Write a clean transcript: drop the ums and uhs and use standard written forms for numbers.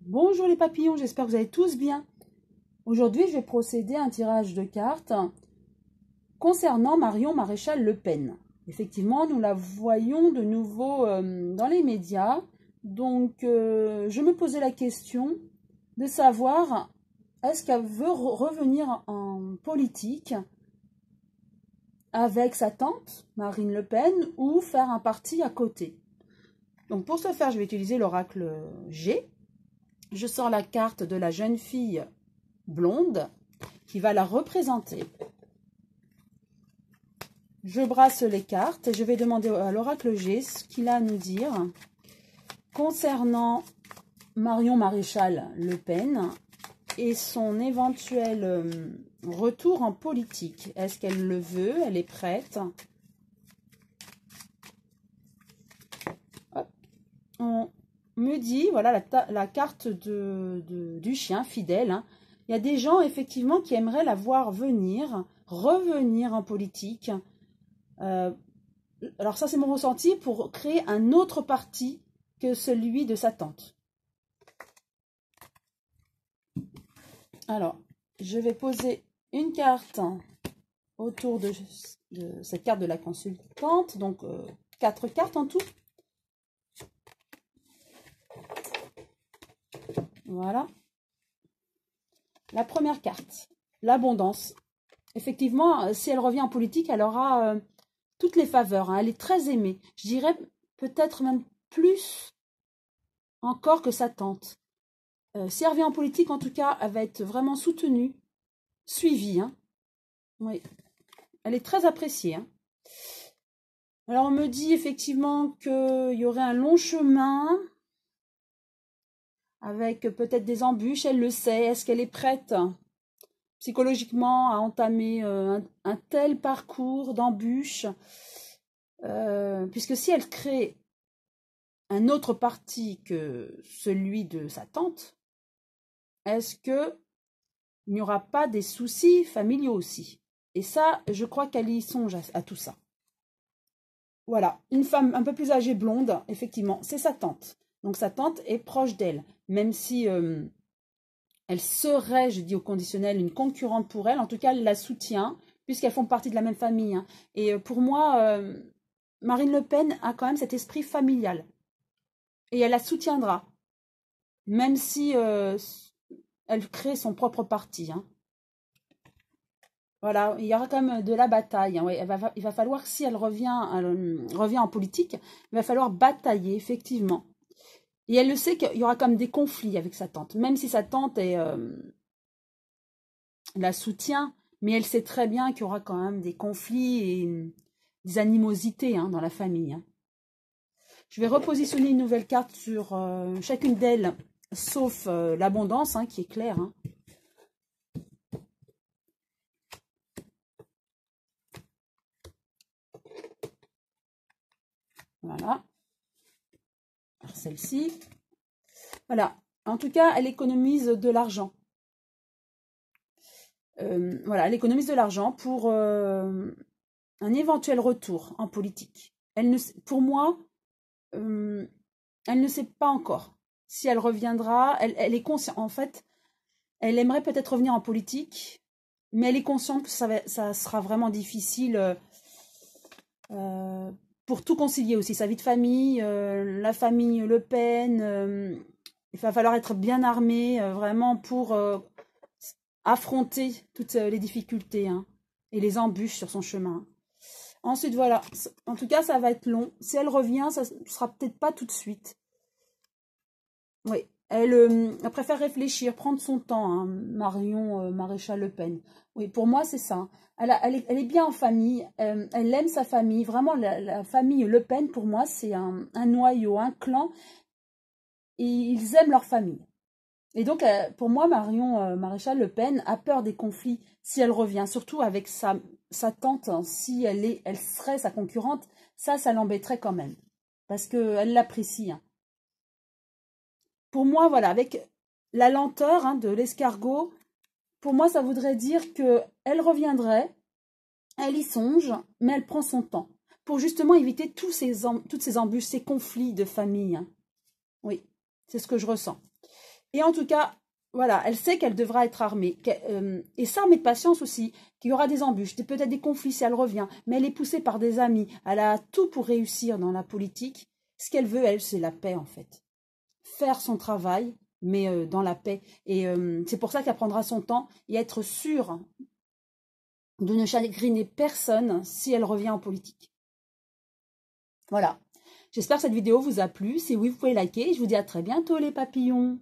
Bonjour les papillons, j'espère que vous allez tous bien. Aujourd'hui, je vais procéder à un tirage de cartes concernant Marion Maréchal Le Pen. Effectivement, nous la voyons de nouveau dans les médias. Donc, je me posais la question de savoir est-ce qu'elle veut revenir en politique avec sa tante, Marine Le Pen, ou faire un parti à côté. Donc, pour ce faire, je vais utiliser l'oracle G. Je sors la carte de la jeune fille blonde qui va la représenter. Je brasse les cartes et je vais demander à l'oracle G ce qu'il a à nous dire concernant Marion Maréchal Le Pen et son éventuel retour en politique. Est-ce qu'elle le veut? Elle est prête? Hop. On me dit, voilà la carte du chien fidèle. Hein. Il y a des gens, effectivement, qui aimeraient la voir revenir en politique. Alors ça, c'est mon ressenti pour créer un autre parti que celui de sa tante. Alors, je vais poser une carte autour de cette carte de la consultante. Donc, 4 cartes en tout. Voilà. La première carte, l'abondance. Effectivement, si elle revient en politique, elle aura toutes les faveurs. Hein. Elle est très aimée. Je dirais peut-être même plus encore que sa tante. Si elle revient en politique, en tout cas, elle va être vraiment soutenue, suivie. Hein. Oui. Elle est très appréciée. Hein. Alors, on me dit effectivement qu'il y aurait un long chemin avec peut-être des embûches. Elle le sait. Est-ce qu'elle est prête psychologiquement à entamer un tel parcours d'embûches, puisque si elle crée un autre parti que celui de sa tante, est-ce qu'il n'y aura pas des soucis familiaux aussi? Et ça, je crois qu'elle y songe à tout ça. Voilà, une femme un peu plus âgée, blonde, effectivement, c'est sa tante. Donc sa tante est proche d'elle, même si elle serait, je dis au conditionnel, une concurrente pour elle. En tout cas, elle la soutient, puisqu'elles font partie de la même famille. Hein. Et pour moi, Marine Le Pen a quand même cet esprit familial. Et elle la soutiendra, même si elle crée son propre parti. Hein. Voilà, il y aura quand même de la bataille. Hein. Ouais, il va falloir, si elle revient en politique, il va falloir batailler, effectivement. Et elle le sait qu'il y aura comme des conflits avec sa tante. Même si sa tante la soutient, mais elle sait très bien qu'il y aura quand même des conflits et des animosités hein, dans la famille. Hein. Je vais repositionner une nouvelle carte sur chacune d'elles, sauf l'abondance, hein, qui est claire. Hein. Voilà. Celle-ci. Voilà. En tout cas, elle économise de l'argent. Voilà, elle économise de l'argent pour un éventuel retour en politique. Pour moi, elle ne sait pas encore si elle reviendra. Elle est consciente. En fait, elle aimerait peut-être revenir en politique, mais elle est consciente que ça sera vraiment difficile pour tout concilier aussi. Sa vie de famille, la famille Le Pen. Il va falloir être bien armé vraiment pour affronter toutes les difficultés hein, et les embûches sur son chemin. Ensuite, voilà. En tout cas, ça va être long. Si elle revient, ça ne sera peut-être pas tout de suite. Oui. Elle préfère réfléchir, prendre son temps, hein, Marion Maréchal Le Pen. Oui, pour moi, c'est ça. Elle est bien en famille. Elle aime sa famille. Vraiment, la famille Le Pen, pour moi, c'est un noyau, un clan. Et ils aiment leur famille. Et donc, pour moi, Marion Maréchal Le Pen a peur des conflits si elle revient, surtout avec sa tante. Hein, si elle serait sa concurrente, ça l'embêterait quand même. Parce qu'elle l'apprécie. Hein. Pour moi, voilà, avec la lenteur hein, de l'escargot, pour moi, ça voudrait dire qu'elle reviendrait, elle y songe, mais elle prend son temps. Pour justement éviter toutes ces embûches, ces conflits de famille. Hein. Oui, c'est ce que je ressens. Et en tout cas, voilà, elle sait qu'elle devra être armée. Et s'armer de patience aussi, qu'il y aura des embûches, peut-être des conflits si elle revient. Mais elle est poussée par des amis. Elle a tout pour réussir dans la politique. Ce qu'elle veut, elle, c'est la paix en fait. Faire son travail, mais dans la paix. Et c'est pour ça qu'elle prendra son temps et être sûre de ne chagriner personne si elle revient en politique. Voilà. J'espère que cette vidéo vous a plu. Si oui, vous pouvez liker. Je vous dis à très bientôt les papillons.